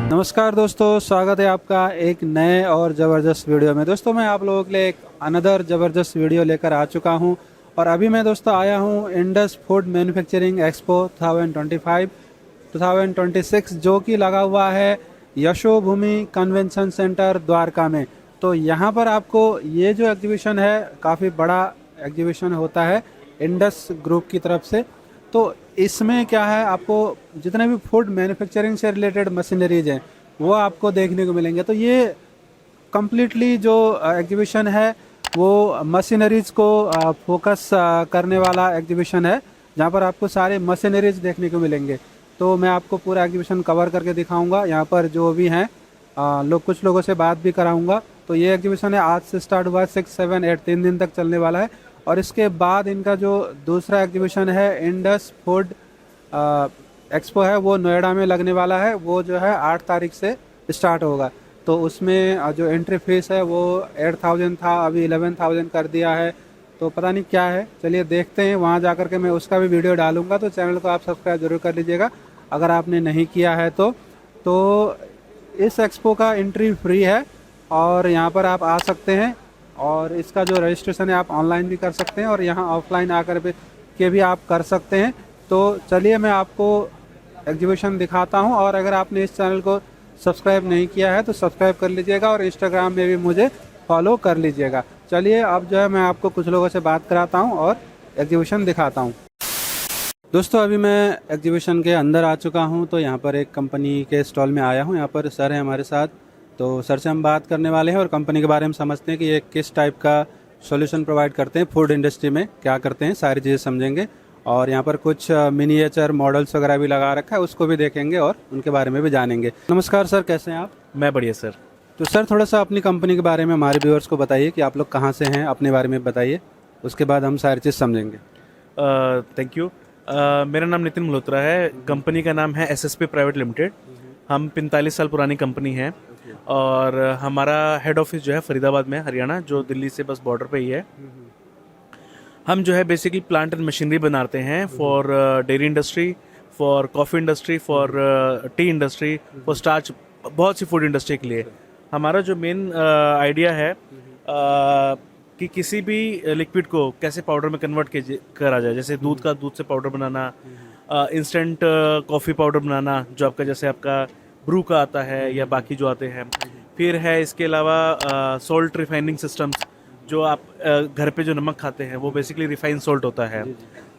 नमस्कार दोस्तों, स्वागत है आपका एक नए और ज़बरदस्त वीडियो में। दोस्तों मैं आप लोगों के लिए एक अनदर ज़बरदस्त वीडियो लेकर आ चुका हूं और अभी मैं दोस्तों आया हूं इंडस फूड मैन्युफैक्चरिंग एक्सपो 2025-2026 जो कि लगा हुआ है यशोभूमि कन्वेंशन सेंटर द्वारका में। तो यहां पर आपको ये जो एग्जीबिशन है काफ़ी बड़ा एग्जीबिशन होता है इंडस ग्रुप की तरफ से। तो इसमें क्या है, आपको जितने भी फूड मैन्युफैक्चरिंग से रिलेटेड मशीनरीज हैं वो आपको देखने को मिलेंगे। तो ये कम्प्लीटली जो एग्जीबिशन है वो मशीनरीज को फोकस करने वाला एग्जीबिशन है, जहाँ पर आपको सारे मशीनरीज देखने को मिलेंगे। तो मैं आपको पूरा एग्जीबिशन कवर करके दिखाऊंगा। यहाँ पर जो भी हैं कुछ लोगों से बात भी कराऊंगा। तो ये एग्जीबिशन है, आज से स्टार्ट हुआ है, 6, 7, 8 3 दिन तक चलने वाला है। और इसके बाद इनका जो दूसरा एग्जीबिशन है इंडस फूड एक्सपो है, वो नोएडा में लगने वाला है। वो जो है 8 तारीख से स्टार्ट होगा। तो उसमें जो एंट्री फीस है वो 8,000 था, अभी 11,000 कर दिया है। तो पता नहीं क्या है, चलिए देखते हैं। वहाँ जा कर के मैं उसका भी वीडियो डालूंगा, तो चैनल को आप सब्सक्राइब जरूर कर लीजिएगा अगर आपने नहीं किया है तो इस एक्सपो का एंट्री फ्री है और यहाँ पर आप आ सकते हैं। और इसका जो रजिस्ट्रेशन है आप ऑनलाइन भी कर सकते हैं और यहाँ ऑफलाइन आकर के भी आप कर सकते हैं। तो चलिए मैं आपको एग्जीबिशन दिखाता हूँ। और अगर आपने इस चैनल को सब्सक्राइब नहीं किया है तो सब्सक्राइब कर लीजिएगा और इंस्टाग्राम में भी मुझे फॉलो कर लीजिएगा। चलिए अब जो है मैं आपको कुछ लोगों से बात कराता हूँ और एग्जीबिशन दिखाता हूँ। दोस्तों अभी मैं एग्जीबिशन के अंदर आ चुका हूँ। तो यहाँ पर एक कंपनी के स्टॉल में आया हूँ। यहाँ पर सर हैं हमारे साथ, तो सर से हम बात करने वाले हैं और कंपनी के बारे में समझते हैं कि ये किस टाइप का सॉल्यूशन प्रोवाइड करते हैं, फूड इंडस्ट्री में क्या करते हैं, सारी चीज़ें समझेंगे। और यहाँ पर कुछ मिनिएचर मॉडल्स वगैरह भी लगा रखा है, उसको भी देखेंगे और उनके बारे में भी जानेंगे। नमस्कार सर, कैसे हैं आप? मैं बढ़िया सर। तो सर थोड़ा सा अपनी कंपनी के बारे में हमारे व्यूअर्स को बताइए कि आप लोग कहाँ से हैं, अपने बारे में बताइए, उसके बाद हम सारी चीज़ समझेंगे। Thank you. मेरा नाम नितिन मल्होत्रा है। कंपनी का नाम है एसएसपी प्राइवेट लिमिटेड। हम 45 साल पुरानी कंपनी है और हमारा हेड ऑफिस जो है फरीदाबाद में, हरियाणा, जो दिल्ली से बस बॉर्डर पे ही है। हम जो है बेसिकली प्लांट एंड मशीनरी बनाते हैं for dairy industry, for coffee industry, for T industry, for starch, बहुत सी फूड इंडस्ट्री के लिए। हमारा जो मेन आइडिया है कि किसी भी लिक्विड को कैसे पाउडर में कन्वर्ट करा जाए। जैसे दूध का दूध से पाउडर बनाना, इंस्टेंट कॉफ़ी पाउडर बनाना जो आपका जैसे आपका ब्रू का आता है या बाकी जो आते हैं। फिर है इसके अलावा सॉल्ट रिफाइनिंग सिस्टम्स, जो आप घर पे जो नमक खाते हैं वो बेसिकली रिफाइंड सॉल्ट होता है।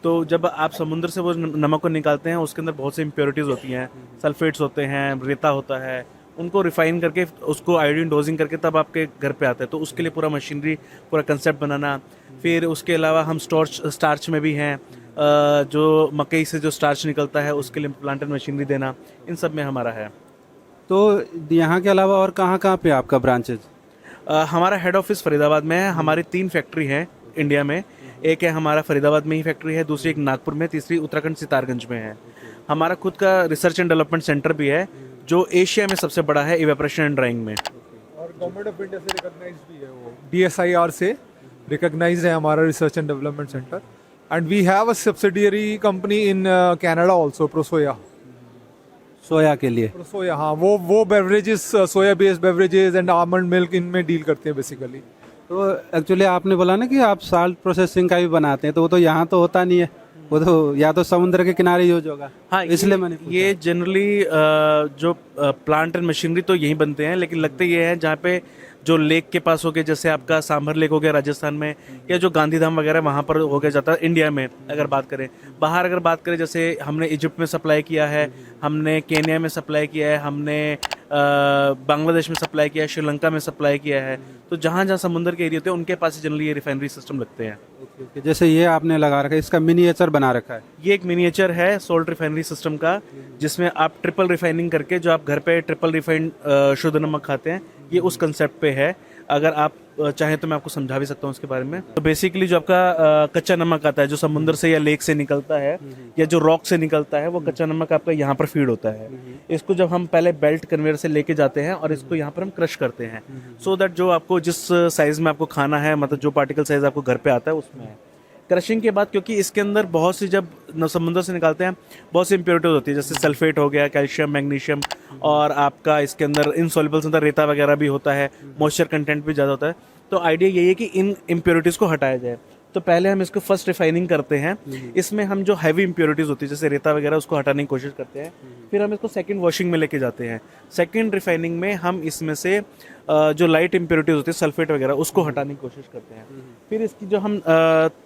तो जब आप समुद्र से वो नमक को निकालते हैं उसके अंदर बहुत सी इम्प्योरिटीज़ होती हैं, सल्फेट्स होते हैं, रेता होता है, उनको रिफाइन करके उसको आयोडीन डोजिंग करके तब आपके घर पे आता है। तो उसके लिए पूरा मशीनरी, पूरा कंसेप्ट बनाना। फिर उसके अलावा हम स्टार्च में भी हैं, जो मकई से जो स्टार्च निकलता है उसके लिए प्लांट एंड मशीनरी देना, इन सब में हमारा है। तो यहाँ के अलावा और कहाँ कहाँ पे आपका ब्रांचेज? हमारा हेड ऑफिस फरीदाबाद में है। हमारी 3 फैक्ट्री हैं इंडिया में। एक है हमारा फरीदाबाद में ही फैक्ट्री है, दूसरी एक नागपुर में, तीसरी उत्तराखंड सितारगंज में है। हमारा खुद का रिसर्च एंड डेवलपमेंट सेंटर भी है जो एशिया में सबसे बड़ा है इवेपोरेशन एंड ड्राइंग में। और गवर्नमेंट ऑफ इंडिया से रिकॉग्नाइज भी है, वो DSIR से रिकॉग्नाइज है हमारा research and development centre. And we have a subsidiary company in Canada also, Prosoya. Soya के लिए? प्रोसोया, हाँ, वो beverages, soya based beverages and almond milk इनमें डील करते हैं बेसिकली। तो एक्चुअली आपने बोला ना कि आप साल्ट प्रोसेसिंग का भी बनाते हैं, तो वो तो यहाँ तो होता नहीं है, वो तो या तो समुद्र के किनारे यूज होगा। हाँ, इसलिए मैंने पूछा। ये जनरली जो प्लांट एंड मशीनरी तो यहीं बनते हैं, लेकिन लगते ये हैं जहाँ पे जो लेक के पास हो गया, जैसे आपका सांभर लेक हो गया राजस्थान में, या जो गांधीधाम वगैरह वहाँ पर हो गया जाता है। इंडिया में अगर बात करें, बाहर अगर बात करें, जैसे हमने इजिप्ट में सप्लाई किया है, हमने केन्या में सप्लाई किया है, हमने बांग्लादेश में सप्लाई किया है, श्रीलंका में सप्लाई किया है। तो जहाँ जहाँ समुद्र के एरिया होते हैं उनके पास जनरली ये रिफाइनरी सिस्टम लगते हैं। जैसे ये आपने लगा रखा है, इसका मिनिएचर बना रखा है? ये एक मिनिएचर है सॉल्ट रिफाइनरी सिस्टम का, जिसमें आप ट्रिपल रिफाइनिंग करके जो आप घर पे ट्रिपल रिफाइंड शुद्ध नमक खाते हैं, ये उस कंसेप्ट पे है। अगर आप चाहें तो मैं आपको समझा भी सकता हूँ उसके बारे में। तो बेसिकली जो आपका कच्चा नमक आता है जो समुद्र से या लेक से निकलता है या जो रॉक से निकलता है, वो कच्चा नमक आपका यहाँ पर फीड होता है। इसको जब हम पहले बेल्ट कन्वेयर से लेके जाते हैं और इसको यहाँ पर हम क्रश करते हैं, सो दैट जो आपको जिस साइज में आपको खाना है, मतलब जो पार्टिकल साइज आपको घर पे आता है उसमें है। क्रशिंग के बाद क्योंकि इसके अंदर बहुत सी जब समुद्र से निकालते हैं बहुत सी इम्प्योरिटीज होती है, जैसे सल्फेट हो गया, कैल्शियम, मैग्नीशियम, और आपका इसके अंदर इनसॉल्युबल्स अंदर रेता वगैरह भी होता है, मॉइस्चर कंटेंट भी ज़्यादा होता है। तो आइडिया यही है कि इन इम्प्योरिटीज़ को हटाया जाए। तो पहले हम इसको फर्स्ट रिफाइनिंग करते हैं, इसमें हम जो हैवी इम्प्योरिटीज़ होती है जैसे रेता वगैरह उसको हटाने की कोशिश करते हैं। फिर हम इसको सेकंड वॉशिंग में लेके जाते हैं। सेकंड रिफाइनिंग में हम इसमें से जो लाइट इम्प्योरिटीज़ होती है सल्फेट वगैरह उसको हटाने की कोशिश करते हैं। फिर इसकी जो हम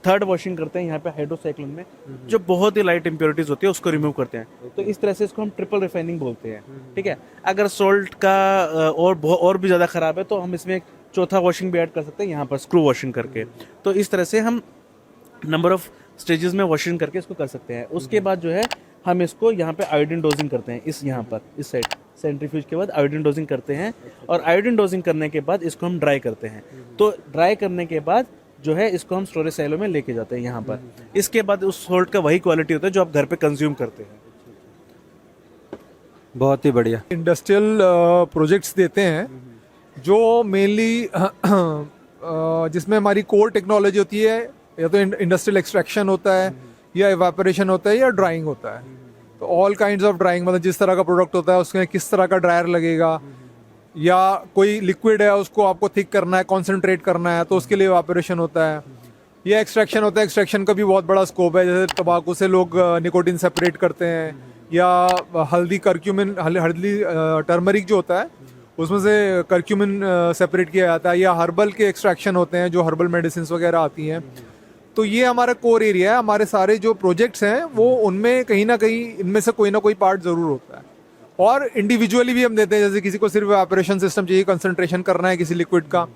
थर्ड वॉशिंग करते हैं यहाँ पे हाइड्रोसाइक्लोन में, जो बहुत ही लाइट इम्प्योरिटीज़ होती है उसको रिमूव करते हैं। तो इस तरह से इसको हम ट्रिपल रिफाइनिंग बोलते हैं। ठीक है, अगर सोल्ट का और भी ज़्यादा ख़राब है तो हम इसमें चौथा वॉशिंग भी ऐड कर सकते हैं यहाँ पर स्क्रू वॉशिंग करके। तो इस तरह से हम नंबर ऑफ स्टेजेस में वॉशिंग करके इसको कर सकते हैं। उसके बाद जो है हम इसको यहाँ पे आयोडीन डोजिंग करते हैं, इस यहाँ पर इस साइड सेंट्रीफ्यूज के बाद आयोडीन डोजिंग करते हैं, और आयोडीन डोजिंग करने के बाद इसको हम ड्राई करते हैं। तो ड्राई करने के बाद जो है इसको हम स्टोरेज सैलो में लेके जाते हैं यहाँ पर। इसके बाद उस सोल्ट का वही क्वालिटी होता है जो आप घर पे कंज्यूम करते हैं। बहुत ही बढ़िया। इंडस्ट्रियल प्रोजेक्ट्स देते हैं जो मेनली जिसमें हमारी कोर टेक्नोलॉजी होती है, या तो इंडस्ट्रियल एक्सट्रैक्शन होता है, या इवेपोरेशन होता है, या ड्राइंग होता है। तो ऑल काइंड्स ऑफ ड्राइंग, मतलब जिस तरह का प्रोडक्ट होता है उसमें किस तरह का ड्रायर लगेगा, या कोई लिक्विड है उसको आपको थिक करना है, कॉन्सेंट्रेट करना है, तो उसके लिए इवेपोरेशन होता है। या एक्सट्रैक्शन होता है, एक्सट्रैक्शन का भी बहुत बड़ा स्कोप है। जैसे तंबाकू से लोग निकोटिन सेपरेट करते हैं, या हल्दी करक्यूमिन, हल्दी टर्मरिक जो होता है उसमें से करक्यूमिन सेपरेट किया जाता है, या हर्बल के एक्सट्रैक्शन होते हैं जो हर्बल मेडिसिन वगैरह आती हैं। तो ये हमारा कोर एरिया है। हमारे सारे जो प्रोजेक्ट्स हैं वो उनमें कहीं ना कहीं इनमें से कोई ना कोई पार्ट ज़रूर होता है। और इंडिविजुअली भी हम देते हैं, जैसे किसी को सिर्फ ऑपरेशन सिस्टम चाहिए, कंसंट्रेशन करना है किसी लिक्विड का,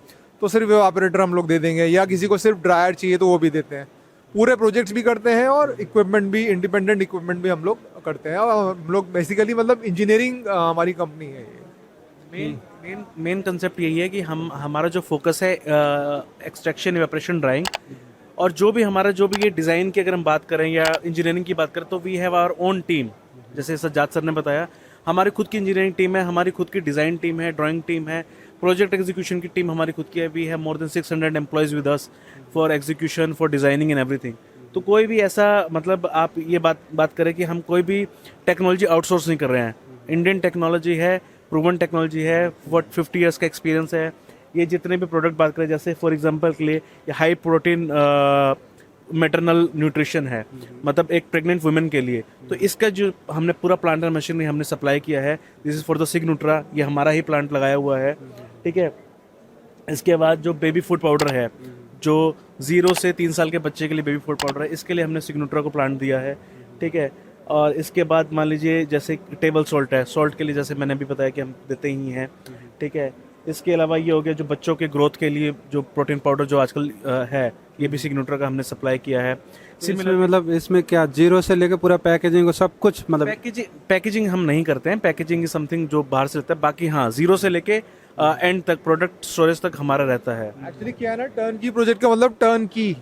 तो सिर्फ ऑपरेटर हम लोग दे देंगे, या किसी को सिर्फ ड्रायर चाहिए तो वो भी देते हैं। पूरे प्रोजेक्ट्स भी करते हैं और इक्विपमेंट भी, इंडिपेंडेंट इक्विपमेंट भी हम लोग करते हैं। और हम लोग बेसिकली मतलब इंजीनियरिंग हमारी कंपनी है ये। मेन कंसेप्ट यही है कि हमारा जो फोकस है एक्सट्रैक्शन, इवेपोरेशन, ड्राइंग, और जो भी ये डिज़ाइन की अगर हम बात करें या इंजीनियरिंग की बात करें तो we have our own team. जैसे सज्जाद सर ने बताया, हमारी खुद की इंजीनियरिंग टीम है, हमारी खुद की डिज़ाइन टीम है, ड्राइंग टीम है, प्रोजेक्ट एग्जीक्यूशन की टीम हमारी खुद की है। We have more than 600 employees with us for execution, for designing and everything. तो कोई भी ऐसा मतलब आप ये बात करें कि हम कोई भी टेक्नोलॉजी आउटसोर्स नहीं कर रहे हैं। इंडियन टेक्नोलॉजी है, प्रूवन टेक्नोलॉजी है, 50 ईयर्स का एक्सपीरियंस है। ये जितने भी प्रोडक्ट बात करें, जैसे फॉर एग्जांपल के लिए हाई प्रोटीन मैटरनल न्यूट्रिशन है, मतलब एक प्रेग्नेंट वुमेन के लिए, तो इसका जो हमने पूरा प्लांट एंड मशीनरी हमने सप्लाई किया है। दिस इज़ फॉर द सिग्नूट्रा, ये हमारा ही प्लांट लगाया हुआ है। ठीक है, इसके बाद जो बेबी फूड पाउडर है, जो 0 से 3 साल के बच्चे के लिए बेबी फूड पाउडर है, इसके लिए हमने सिग्नूट्रा को प्लांट दिया है। ठीक है, और इसके बाद मान लीजिए जैसे टेबल सॉल्ट है, सॉल्ट के लिए जैसे मैंने भी बताया कि हम देते ही हैं। ठीक है, इसके अलावा ये हो गया जो बच्चों के ग्रोथ के लिए जो प्रोटीन पाउडर जो आजकल है, ये भी सिग्नूट्रा का हमने सप्लाई किया है। सिमिलर मतलब इसमें क्या 0 से लेकर पूरा पैकेजिंग सब कुछ, मतलब पैकेजिंग हम नहीं करते हैं, पैकेजिंग इज समथिंग जो बाहर से रहता है। बाकी हाँ, 0 से लेके एंड तक प्रोडक्ट स्टोरेज तक हमारा रहता है। एक्चुअली क्या है ना, टर्न की प्रोजेक्ट का मतलब टर्न की,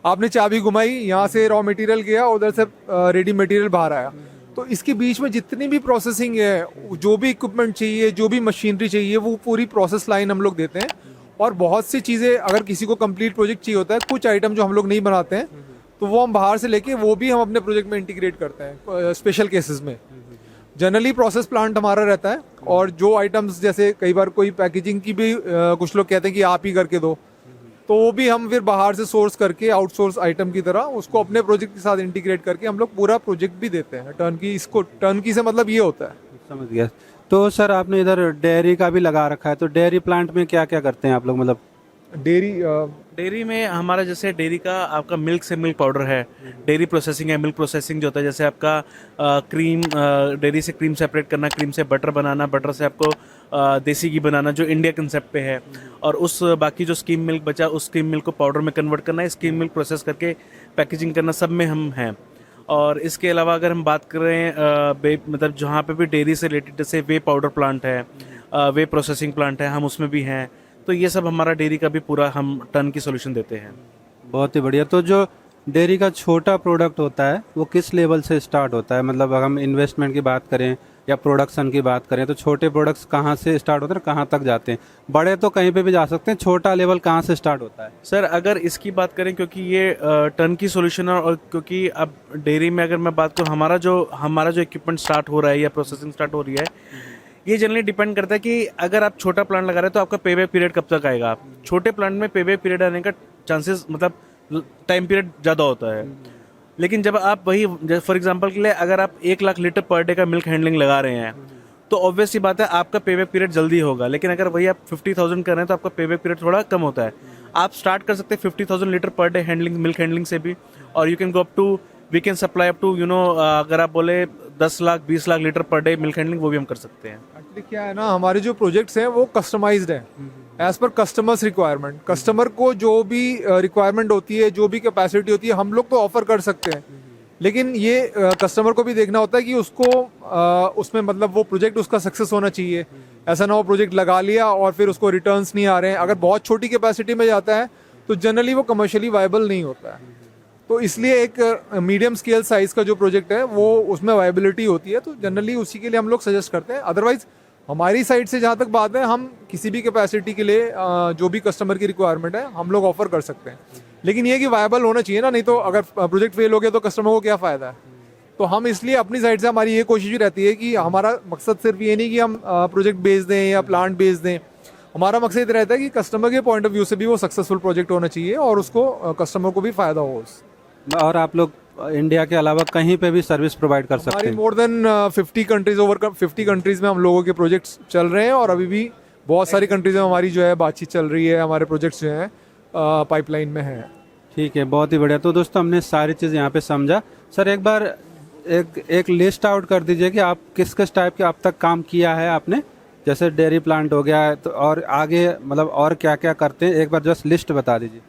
आपने चाबी घुमाई, यहाँ से रॉ मटेरियल गया, उधर से रेडी मटेरियल बाहर आया। तो इसके बीच में जितनी भी प्रोसेसिंग है, जो भी इक्विपमेंट चाहिए, जो भी मशीनरी चाहिए, वो पूरी प्रोसेस लाइन हम लोग देते हैं। और बहुत सी चीज़ें, अगर किसी को कंप्लीट प्रोजेक्ट चाहिए होता है, कुछ आइटम जो हम लोग नहीं बनाते हैं तो वो हम बाहर से लेके वो भी हम अपने प्रोजेक्ट में इंटीग्रेट करते हैं स्पेशल केसेस में। जनरली प्रोसेस प्लांट हमारा रहता है। और जो आइटम्स, जैसे कई बार कोई पैकेजिंग की भी कुछ लोग कहते हैं कि आप ही करके दो, तो वो भी हम फिर बाहर से सोर्स करके आउटसोर्स आइटम की तरह उसको अपने प्रोजेक्ट के साथ इंटीग्रेट करके हम लोग पूरा प्रोजेक्ट भी देते हैं। टर्नकी, इसको टर्नकी से मतलब ये होता है। समझ गया। तो सर आपने इधर डेयरी का भी लगा रखा है, तो डेयरी प्लांट में क्या क्या करते हैं आप लोग? मतलब डेयरी में हमारा जैसे डेयरी का आपका मिल्क से मिल्क पाउडर है, डेयरी प्रोसेसिंग है, मिल्क प्रोसेसिंग जो होता है, जैसे आपका क्रीम, डेयरी से क्रीम सेपरेट करना, क्रीम से बटर बनाना, बटर से आपको देसी घी बनाना जो इंडिया कंसेप्ट पे है, और उस बाकी जो स्कीम मिल्क बचा उस स्कीम मिल्क को पाउडर में कन्वर्ट करना, स्कीम मिल्क प्रोसेस करके पैकेजिंग करना, सब में हम हैं। और इसके अलावा अगर हम बात करें मतलब जहाँ पे भी डेयरी से रिलेटेड, जैसे वे पाउडर प्लांट है, वे प्रोसेसिंग प्लांट है, हम उसमें भी हैं। तो ये सब हमारा डेयरी का भी पूरा हम टर्न की सोल्यूशन देते हैं। बहुत ही बढ़िया। तो जो डेयरी का छोटा प्रोडक्ट होता है वो किस लेवल से स्टार्ट होता है? मतलब अगर हम इन्वेस्टमेंट की बात करें या प्रोडक्शन की बात करें तो छोटे प्रोडक्ट्स कहाँ से स्टार्ट होते हैं, कहाँ तक जाते हैं? बड़े तो कहीं पे भी जा सकते हैं, छोटा लेवल कहाँ से स्टार्ट होता है? सर अगर इसकी बात करें, क्योंकि ये टर्न की सॉल्यूशन है, और क्योंकि अब डेयरी में अगर मैं बात करूँ, हमारा जो इक्विपमेंट स्टार्ट हो रहा है या प्रोसेसिंग स्टार्ट हो रही है, ये जनरली डिपेंड करता है कि अगर आप छोटा प्लांट लगा रहे हैं तो आपका पेबैक पीरियड कब तक आएगा। छोटे प्लांट में पेबैक पीरियड आने का चांसेस, मतलब टाइम पीरियड ज़्यादा होता है। लेकिन जब आप वही फॉर एग्जांपल के लिए अगर आप 1 लाख लीटर पर डे का मिल्क हैंडलिंग लगा रहे हैं तो ऑब्वियस सी बात है आपका पेबैक पीरियड जल्दी होगा। लेकिन अगर वही आप 50,000 कर रहे हैं तो आपका पेबैक पीरियड थोड़ा कम होता है। आप स्टार्ट कर सकते हैं 50,000 litre per day handling, milk handling से भी, और you can go up to, we can supply up to अगर आप बोले 10 lakh 20 lakh litre per day milk handling, वो भी हम कर सकते हैं। एक्चुअली क्या है ना, हमारे जो प्रोजेक्ट्स हैं वो कस्टमाइज्ड है as per customers requirement. Customer को जो भी रिक्वायरमेंट होती है, जो भी कैपेसिटी होती है, हम लोग तो ऑफर कर सकते हैं, लेकिन ये कस्टमर को भी देखना होता है कि उसको उसमें मतलब वो प्रोजेक्ट उसका सक्सेस होना चाहिए। ऐसा ना हो प्रोजेक्ट लगा लिया और फिर उसको रिटर्न्स नहीं आ रहे हैं। अगर बहुत छोटी कैपेसिटी में जाता है तो जनरली वो कमर्शियली वायबल नहीं होता है। तो इसलिए एक मीडियम स्केल साइज का जो प्रोजेक्ट है वो उसमें वायबिलिटी होती है, तो जनरली उसी के लिए हम लोग सजेस्ट करते हैं। अदरवाइज हमारी साइड से जहाँ तक बात है, हम किसी भी कैपेसिटी के लिए जो भी कस्टमर की रिक्वायरमेंट है हम लोग ऑफर कर सकते हैं। लेकिन ये कि वायबल होना चाहिए ना, नहीं तो अगर प्रोजेक्ट फेल हो गया तो कस्टमर को क्या फ़ायदा है। तो हम इसलिए अपनी साइड से हमारी ये कोशिश रहती है कि हमारा मकसद सिर्फ ये नहीं कि हम प्रोजेक्ट बेच दें या प्लांट बेच दें। हमारा मकसद ये रहता है कि कस्टमर के पॉइंट ऑफ व्यू से भी वो सक्सेसफुल प्रोजेक्ट होना चाहिए और उसको कस्टमर को भी फ़ायदा हो उससे। और आप लोग इंडिया के अलावा कहीं पे भी सर्विस प्रोवाइड कर सकते हमारी हैं? More than 50 countries, over 50 countries में हम लोगों के प्रोजेक्ट्स चल रहे हैं, और अभी भी बहुत सारी कंट्रीज में हमारी जो है बातचीत चल रही है। हमारे प्रोजेक्ट्स जो हैं पाइपलाइन में हैं। ठीक है, बहुत ही बढ़िया। तो दोस्तों हमने सारी चीज़ यहाँ पे समझा। सर एक बार एक लिस्ट आउट कर दीजिए कि आप किस किस टाइप के अब तक काम किया है आपने, जैसे डेयरी प्लांट हो गया तो, और आगे मतलब और क्या क्या करते हैं, एक बार जस्ट लिस्ट बता दीजिए।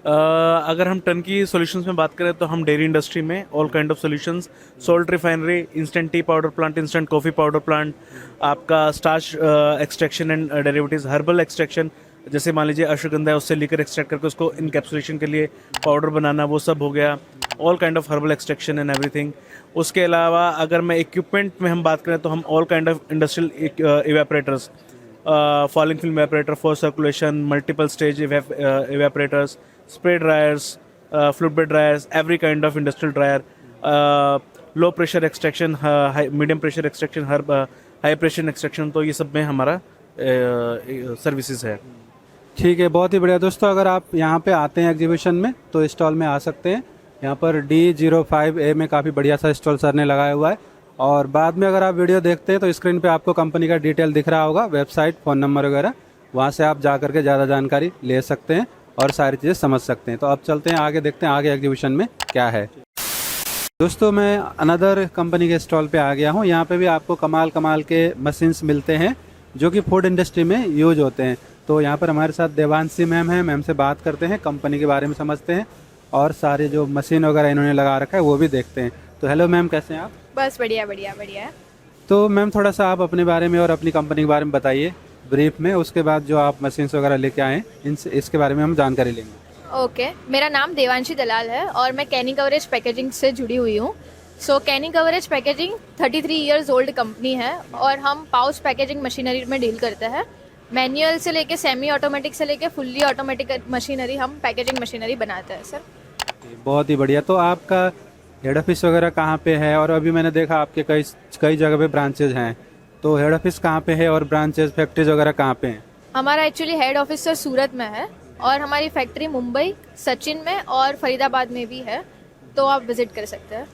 अगर हम टर्न की सॉल्यूशंस में बात करें तो हम डेयरी इंडस्ट्री में all kind of solutions, salt refinery, instant tea powder plant, instant coffee powder plant, आपका starch extraction and derivatives, herbal extraction, जैसे मान लीजिए अश्वगंधा है उससे लीकर एक्सट्रैक्ट करके उसको इनकैप्सुलेशन के लिए पाउडर बनाना, वो सब हो गया। All kind of herbal extraction and everything. उसके अलावा अगर मैं इक्विपमेंट में हम बात करें तो हम all kind of industrial evaporators, falling film evaporator for circulation, multiple stage evaporators, spray dryers, fluid bed dryers, every kind of industrial dryer, low pressure extraction, medium pressure extraction, high pressure extraction, तो ये सब में हमारा services है। ठीक है, बहुत ही बढ़िया। दोस्तों अगर आप यहाँ पे आते हैं एग्जीबिशन में तो स्टॉल में आ सकते हैं। यहाँ पर D05A में काफ़ी बढ़िया सा स्टॉल सर ने लगाया हुआ है, और बाद में अगर आप वीडियो देखते हैं तो स्क्रीन पे आपको कंपनी का डिटेल दिख रहा होगा, वेबसाइट, फ़ोन नंबर वगैरह, वहाँ से आप जा करके ज़्यादा जानकारी ले सकते हैं और सारी चीज़ें समझ सकते हैं। तो अब चलते हैं आगे, देखते हैं आगे एग्जीबिशन में क्या है। दोस्तों मैं अनदर कंपनी के स्टॉल पे आ गया हूँ। यहाँ पे भी आपको कमाल कमाल के मशीन्स मिलते हैं जो कि फूड इंडस्ट्री में यूज होते हैं। तो यहाँ पर हमारे साथ देवांशी मैम है, मैम से बात करते हैं, कंपनी के बारे में समझते हैं और सारे जो मशीन वगैरह इन्होंने लगा रखा है वो भी देखते हैं। तो हेलो मैम, कैसे हैं आप? बस बढ़िया बढ़िया बढ़िया। तो मैम थोड़ा सा आप अपने बारे में और अपनी कंपनी के बारे में बताइए ब्रीफ में, उसके बाद जो आप मशीन्स वगैरह लेके आए इसके बारे में हम जानकारी लेंगे। ओके, मेरा नाम देवांशी दलाल है और मैं कैनी कवरेज पैकेजिंग से जुड़ी हुई हूँ। So Canny coverage packaging 33 years old company है और हम पाउच पैकेजिंग मशीनरी में डील करते हैं। मैनुअल से लेके सेमी ऑटोमेटिक से लेके फुल्ली ऑटोमेटिक मशीनरी, हम पैकेजिंग मशीनरी बनाते हैं सर। बहुत ही बढ़िया। तो आपका हेड ऑफिस वगैरह कहाँ पे है? और अभी मैंने देखा आपके कई जगह पे ब्रांचेज हैं, तो हेड ऑफिस कहाँ पे है और ब्रांचेज, फैक्ट्रीज वगैरह कहाँ पे हैं? हमारा एक्चुअली हेड ऑफिस सर सूरत में है और हमारी फैक्ट्री मुंबई, सचिन में और फरीदाबाद में भी है, तो आप विजिट कर सकते हैं।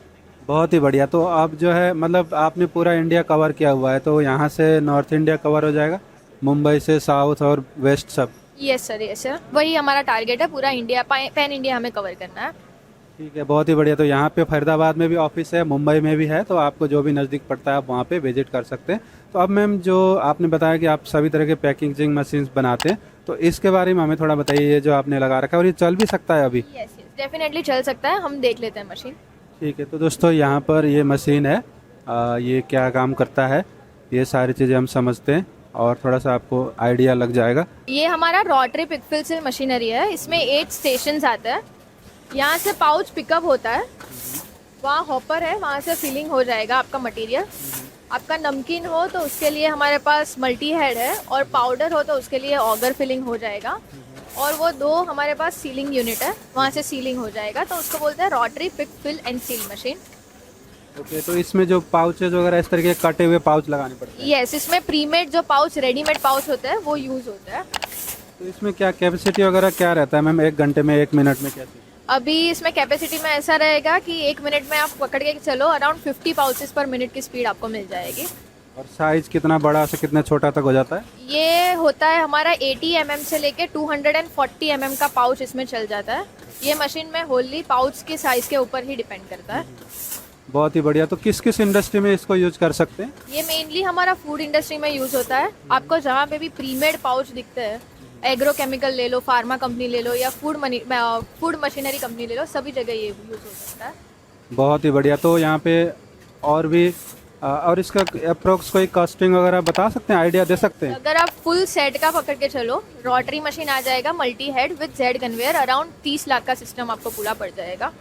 बहुत ही बढ़िया। तो आप जो है मतलब आपने पूरा इंडिया कवर किया हुआ है, तो यहाँ से नॉर्थ इंडिया कवर हो जाएगा, मुंबई से साउथ और वेस्ट सब? यस सर, वही हमारा टारगेट है, पूरा इंडिया, पैन इंडिया हमें कवर करना है। ठीक है, बहुत ही बढ़िया। तो यहाँ पे फरीदाबाद में भी ऑफिस है, मुंबई में भी है, तो आपको जो भी नज़दीक पड़ता है आप वहाँ पे विजिट कर सकते हैं। तो अब मैम जो आपने बताया कि आप सभी तरह के पैकेजिंग मशीन्स बनाते हैं, तो इसके बारे में हमें थोड़ा बताइए, ये जो आपने लगा रखा है और ये चल भी सकता है अभी? यस डेफिनेटली चल सकता है, हम देख लेते हैं मशीन। ठीक है, तो दोस्तों यहाँ पर ये मशीन है, ये क्या काम करता है ये सारी चीज़ें हम समझते हैं और थोड़ा सा आपको आइडिया लग जाएगा। ये हमारा रोटरी पिकफिल से मशीनरी है, इसमें 8 स्टेशंस आते हैं। यहाँ से पाउच पिकअप होता है, वहाँ हॉपर है, वहाँ से फिलिंग हो जाएगा आपका मटेरियल। आपका नमकीन हो तो उसके लिए हमारे पास मल्टी हेड है, और पाउडर हो तो उसके लिए ऑगर फिलिंग हो जाएगा, और वो दो हमारे पास सीलिंग यूनिट है, वहाँ से सीलिंग हो जाएगा, तो उसको बोलते हैं rotary pick fill and seal machine. Okay, तो इसमें जो पाउचेज वगैरह इस तरीके के कटे हुए पाउच लगाने पड़ते हैं। यस, इसमें प्रीमेड जो पाउच रेडीमेड पाउच होता है वो यूज़ होता है। तो इसमें क्या कैपेसिटी वगैरह क्या रहता है मैम, 1 घंटे में 1 मिनट में कैसे? अभी इसमें कैपेसिटी में ऐसा रहेगा कि 1 मिनट में आप पकड़ के चलो अराउंड 50 पाउचेस पर मिनट की स्पीड आपको मिल जाएगी। और साइज कितना बड़ा से कितना छोटा तक हो जाता है? ये होता है हमारा 80 mm से लेके 240 mm का पाउच इसमें चल जाता है। ये मशीन में होली पाउच के साइज के ऊपर ही डिपेंड करता है। बहुत ही बढ़िया। तो किस किस इंडस्ट्री में इसको यूज कर सकते हैं? ये मेनली हमारा फूड इंडस्ट्री में यूज़ होता है। आपको जहाँ पे भी प्रीमेड पाउच दिखते हैं, एग्रो केमिकल ले लो, फार्मा कंपनी ले लो, या फूड मशीनरी कंपनी ले लो, सभी जगह ये यूज़ हो सकता है। बहुत ही बढ़िया। तो यहाँ पे और भी और इसका अप्रोक्स कोई कॉस्टिंग वगैरह बता सकते हैं, आइडिया दे सकते हैं? अगर आप फुल सेट का पकड़ के चलो, रोटरी मशीन आ जाएगा multi head with Z conveyor, around 30 lakh का सिस्टम आपको पूरा पड़ जाएगा।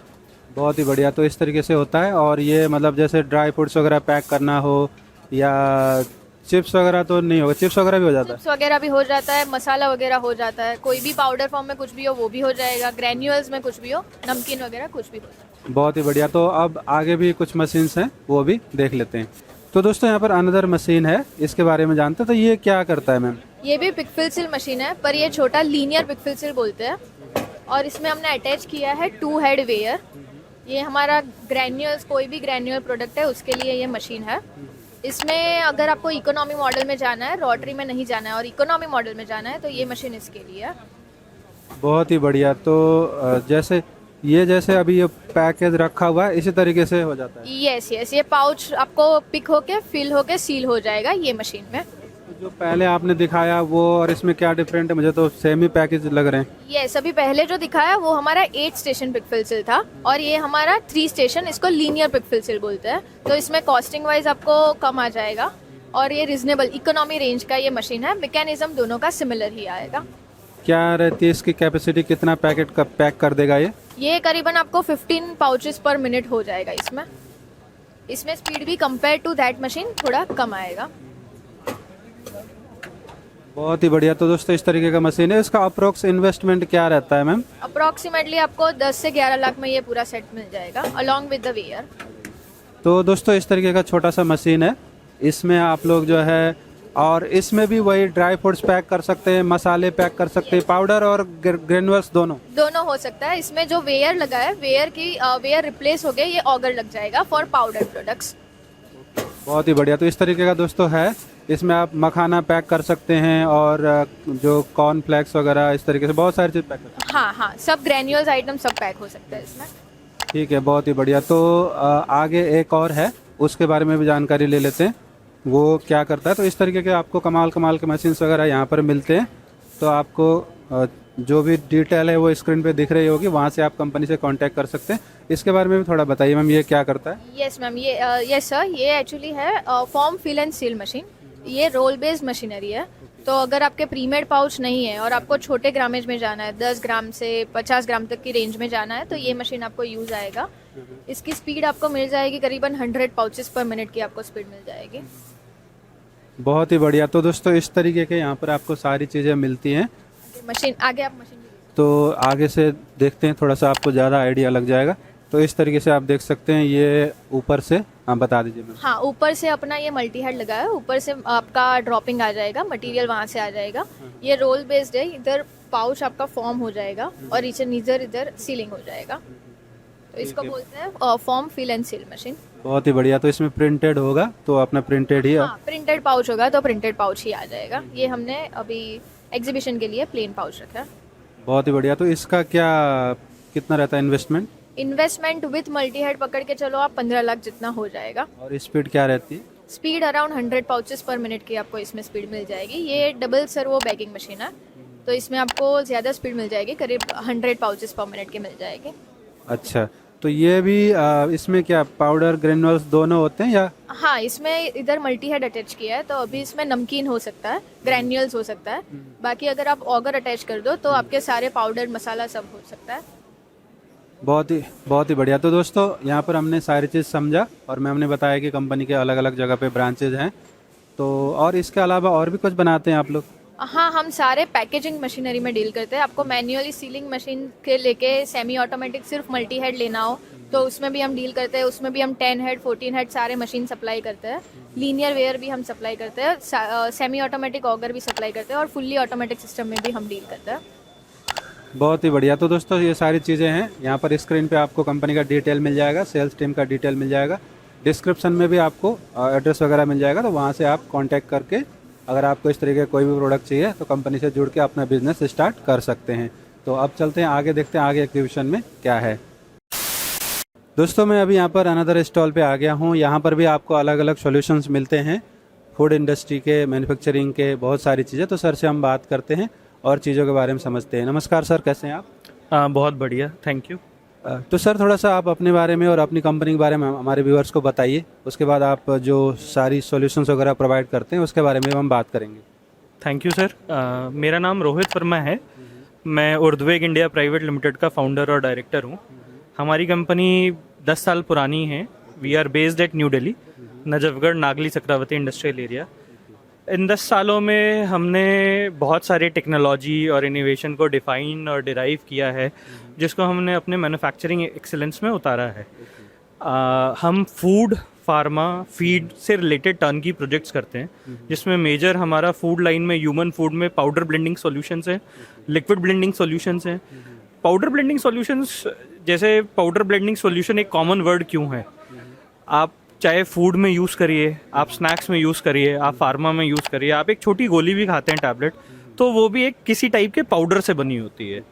बहुत ही बढ़िया। तो इस तरीके से होता है। और ये मतलब जैसे ड्राई फ्रूट्स वगैरह पैक करना हो या चिप्स वगैरह तो नहीं होगा? चिप्स वगैरह भी हो जाता है? चिप्स वगैरह भी हो जाता है, मसाला वगैरह हो जाता है, कोई भी पाउडर फॉर्म में कुछ भी हो वो भी हो जाएगा, ग्रैन्यूल्स में कुछ भी हो, नमकीन वगैरह कुछ भी हो जाएगा। बहुत ही बढ़िया। तो अब आगे भी कुछ मशीन्स हैं, वो भी देख लेते हैं। तो दोस्तों यहाँ पर अनदर मशीन है, इसके बारे में जानते हैं। तो ये क्या करता है मैम? ये भी पिकफिल सिल मशीन है, पर ये छोटा लीनियर पिकफिल सिल बोलते हैं, और इसमें हमने अटैच किया है 2 हेड वेयर। ये हमारा ग्रैन्यूल्स, कोई भी ग्रैन्यूल प्रोडक्ट है उसके लिए ये मशीन है। इसमें अगर आपको इकोनॉमी मॉडल में जाना है, रोटरी में नहीं जाना है और इकोनॉमी मॉडल में जाना है, तो ये मशीन इसके लिए है। बहुत ही बढ़िया। तो जैसे अभी ये पैकेज रखा हुआ है इसी तरीके से हो जाता है? यस, ये पाउच आपको पिक होके फिल होके सील हो जाएगा ये मशीन में। तो जो पहले आपने दिखाया वो और इसमें क्या डिफरेंट है? मुझे तो सेम ही पैकेज लग रहे हैं। यस, अभी पहले जो दिखाया वो हमारा 8 स्टेशन पिकफिल सिल था, और ये हमारा 3 स्टेशन, इसको लीनियर पिकफिल सिल बोलते हैं। तो इसमें कॉस्टिंग वाइज आपको कम आ जाएगा, और ये रिजनेबल इकोनॉमी रेंज का ये मशीन है। मैकेनिज्म दोनों का सिमिलर ही आएगा। क्या रहती है इसकी कैपेसिटी, कितना पैकेट का पैक कर देगा ये? ये करीबन आपको 15 पाउचेस पर मिनट हो जाएगा। इसमें स्पीड भी कंपेयर टू दैट मशीन थोड़ा कम आएगा। बहुत ही बढ़िया। तो दोस्तों इस तरीके का मशीन है। इसका अप्रोक्स इन्वेस्टमेंट क्या रहता है मैम? अप्रोक्सीमेटली आपको 10 से 11 लाख में ये पूरा सेट मिल जाएगा अलॉन्ग विद द वेयर। तो दोस्तों इस तरीके का छोटा सा मशीन है। इसमें आप लोग जो है, और इसमें भी वही ड्राई फ्रूट्स पैक कर सकते हैं, मसाले पैक कर सकते हैं, पाउडर और ग्रेनुअल्स दोनों हो सकता है। इसमें जो वेयर लगा है, वेयर रिप्लेस हो गए, ये ऑगर लग जाएगा फॉर पाउडर प्रोडक्ट्स। बहुत ही बढ़िया। तो इस तरीके का दोस्तों है। इसमें आप मखाना पैक कर सकते हैं, और जो कॉर्न फ्लेक्स वगैरह इस तरीके से बहुत सारी चीज़ पैक कर सकते हैं। हाँ, सब ग्रैन्यूल्स आइटम सब पैक हो सकता है इसमें। ठीक है, बहुत ही बढ़िया। तो आगे एक और है, उसके बारे में भी जानकारी ले लेते हैं, वो क्या करता है। तो इस तरीके के आपको कमाल के मशीन्स वगैरह यहाँ पर मिलते हैं। तो आपको जो भी डिटेल है वो स्क्रीन पे दिख रही होगी, वहाँ से आप कंपनी से कांटेक्ट कर सकते हैं। इसके बारे में भी थोड़ा बताइए मैम, ये क्या करता है? यस मैम, यस सर, ये एक्चुअली है form fill and seal machine. ये रोल बेस्ड मशीनरी है। तो अगर आपके प्रीमेड पाउच नहीं है और आपको छोटे ग्रामेज में जाना है, 10 ग्राम से 50 ग्राम तक की रेंज में जाना है, तो ये मशीन आपको यूज़ आएगा। इसकी स्पीड आपको मिल जाएगी करीबन 100 पाउचेस पर मिनट की आपको स्पीड मिल जाएगी। बहुत ही बढ़िया। तो दोस्तों इस तरीके के यहाँ पर आपको सारी चीज़ें मिलती हैं। आगे आप मशीन तो आगे से देखते हैं, थोड़ा सा आपको ज़्यादा आइडिया लग जाएगा। तो इस तरीके से आप देख सकते हैं, ये ऊपर से आप बता दीजिए मैम। हाँ, ऊपर से अपना ये मल्टी हेड लगा है, ऊपर से आपका ड्रॉपिंग आ जाएगा, मटेरियल वहाँ से आ जाएगा। ये रोल बेस्ड है, इधर पाउच आपका फॉर्म हो जाएगा और इधर सीलिंग हो जाएगा। तो इसको बोलते हैं form fill and seal machine. बहुत ही बढ़िया। तो इसमें प्रिंटेड होगा तो अपना प्रिंटेड ही प्रिंटेड पाउच होगा तो प्रिंटेड पाउच ही आ जाएगा। ये हमने अभी एग्जीबिशन के लिए प्लेन पाउच रखा है। बहुत ही बढ़िया। तो इसका कितना रहता है इन्वेस्टमेंट विथ मल्टी हेड पकड़ के चलो आप 15 लाख जितना हो जाएगा। और स्पीड क्या रहती है? स्पीड अराउंड 100 पाउचेस पर मिनट की आपको इसमें स्पीड मिल जाएगी। ये डबल सर्वो बैगिंग मशीन है, तो इसमें आपको ज़्यादा स्पीड मिल जाएगी, करीब 100 पाउचेस पर मिनट की मिल जाएगी। अच्छा, तो ये भी इसमें क्या पाउडर ग्रेनुअल्स दोनों होते हैं या? हाँ, इसमें इधर मल्टी हेड अटैच किया है, तो अभी इसमें नमकीन हो सकता है, ग्रैन्यूल्स हो सकता है। बाकी अगर आप ऑगर अटैच कर दो तो आपके सारे पाउडर मसाला सब हो सकता है। बहुत ही बढ़िया। तो दोस्तों यहाँ पर हमने सारी चीज़ समझा और मैम ने बताया कि कंपनी के अलग अलग जगह पे ब्रांचेज हैं। तो और इसके अलावा और भी कुछ बनाते हैं आप लोग? हाँ, हम सारे पैकेजिंग मशीनरी में डील करते हैं। आपको मैन्युअली सीलिंग मशीन के लेके सेमी ऑटोमेटिक सिर्फ मल्टी हेड लेना हो तो उसमें भी हम डील करते हैं। उसमें भी हम 10 हेड 14 हेड सारे मशीन सप्लाई करते हैं। लीनियर वेयर भी हम सप्लाई करते हैं, सेमी ऑटोमेटिक ऑगर भी सप्लाई करते हैं और फुल्ली ऑटोमेटिक सिस्टम में भी हम डील करते हैं। बहुत ही बढ़िया। तो दोस्तों ये सारी चीज़ें हैं, यहाँ पर स्क्रीन पे आपको कंपनी का डिटेल मिल जाएगा, सेल्स टीम का डिटेल मिल जाएगा, डिस्क्रिप्शन में भी आपको एड्रेस वगैरह मिल जाएगा। तो वहाँ से आप कांटेक्ट करके अगर आपको इस तरीके का कोई भी प्रोडक्ट चाहिए तो कंपनी से जुड़ के अपना बिजनेस स्टार्ट कर सकते हैं। तो अब चलते हैं आगे, देखते हैं आगे एग्जीबिशन में क्या है। दोस्तों मैं अभी यहाँ पर अनदर स्टॉल पे आ गया हूँ। यहाँ पर भी आपको अलग अलग सॉल्यूशंस मिलते हैं, फूड इंडस्ट्री के, मैन्युफैक्चरिंग के, बहुत सारी चीज़ें। तो सर से हम बात करते हैं और चीज़ों के बारे में समझते हैं। नमस्कार सर, कैसे हैं आप? बहुत बढ़िया, थैंक यू। तो सर थोड़ा सा आप अपने बारे में और अपनी कंपनी के बारे में हमारे व्यूअर्स को बताइए। उसके बाद आप जो सारी सॉल्यूशंस वगैरह प्रोवाइड करते हैं उसके बारे में हम बात करेंगे। Thank you sir. मेरा नाम रोहित वर्मा है। मैं उर्ध्वेग इंडिया प्राइवेट लिमिटेड का फाउंडर और डायरेक्टर हूँ। हमारी कंपनी 10 साल पुरानी है। We are based at New Delhi, Najafgarh Nagli Chakravati industrial area. इन 10 सालों में हमने बहुत सारे टेक्नोलॉजी और इनोवेशन को डिफ़ाइन और डिराइव किया है, जिसको हमने अपने मैन्युफैक्चरिंग एक्सीलेंस में उतारा है। हम फूड, फार्मा, फीड से रिलेटेड टर्न की प्रोजेक्ट्स करते हैं, जिसमें मेजर हमारा फूड लाइन में ह्यूमन फूड में पाउडर ब्लेंडिंग सॉल्यूशंस हैं, लिक्विड ब्लेंडिंग सॉल्यूशंस हैं। पाउडर ब्लेंडिंग सॉल्यूशंस, जैसे पाउडर ब्लेंडिंग सॉल्यूशन एक कॉमन वर्ड क्यों है? आप चाहे फूड में यूज़ करिए, आप स्नैक्स में यूज़ करिए, आप फार्मा में यूज़ करिए, आप एक छोटी गोली भी खाते हैं टैबलेट, तो वो भी एक किसी टाइप के पाउडर से बनी होती है।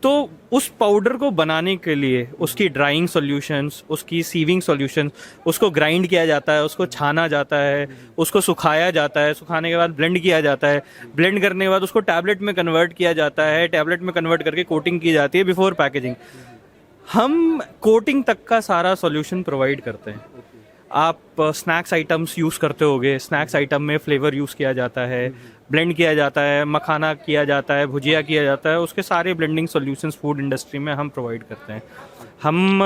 तो उस पाउडर को बनाने के लिए उसकी ड्राइंग सॉल्यूशंस, उसकी सीविंग सॉल्यूशंस, उसको ग्राइंड किया जाता है, उसको छाना जाता है, उसको सुखाया जाता है, सुखाने के बाद ब्लेंड किया जाता है, ब्लेंड करने के बाद उसको टैबलेट में कन्वर्ट किया जाता है, टैबलेट में कन्वर्ट करके कोटिंग की जाती है बिफोर पैकेजिंग। हम कोटिंग तक का सारा सॉल्यूशन प्रोवाइड करते हैं। आप स्नैक्स आइटम्स यूज़ करते होगे, स्नैक्स आइटम में फ्लेवर यूज़ किया जाता है, ब्लेंड किया जाता है, मखाना किया जाता है, भुजिया किया जाता है, उसके सारे ब्लेंडिंग सॉल्यूशंस फूड इंडस्ट्री में हम प्रोवाइड करते हैं। हम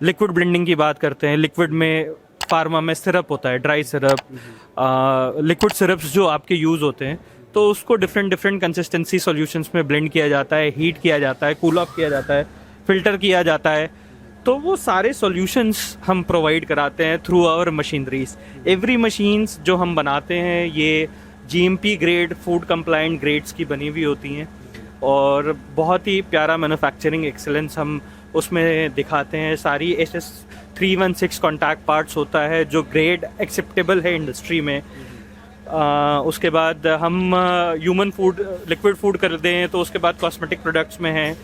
लिक्विड ब्लेंडिंग की बात करते हैं। लिक्विड में फार्मा में सिरप होता है, ड्राई सिरप, लिक्विड सिरप्स जो आपके यूज़ होते हैं, तो उसको डिफरेंट कंसिस्टेंसी सॉल्यूशंस में ब्लेंड किया जाता है, हीट किया जाता है, कूल ऑफ किया जाता है, फिल्टर किया जाता है। तो वो सारे सॉल्यूशंस हम प्रोवाइड कराते हैं through our machineries. Every machines जो हम बनाते हैं ये GMP grade, food compliant grades की बनी हुई होती हैं और बहुत ही प्यारा मैन्युफैक्चरिंग एक्सीलेंस हम उसमें दिखाते हैं। सारी SS316 कॉन्टैक्ट पार्ट्स होता है जो ग्रेड एक्सेप्टेबल है इंडस्ट्री में। उसके बाद हम ह्यूमन फूड, लिक्विड फूड कर दें तो उसके बाद कॉस्मेटिक प्रोडक्ट्स में हैं,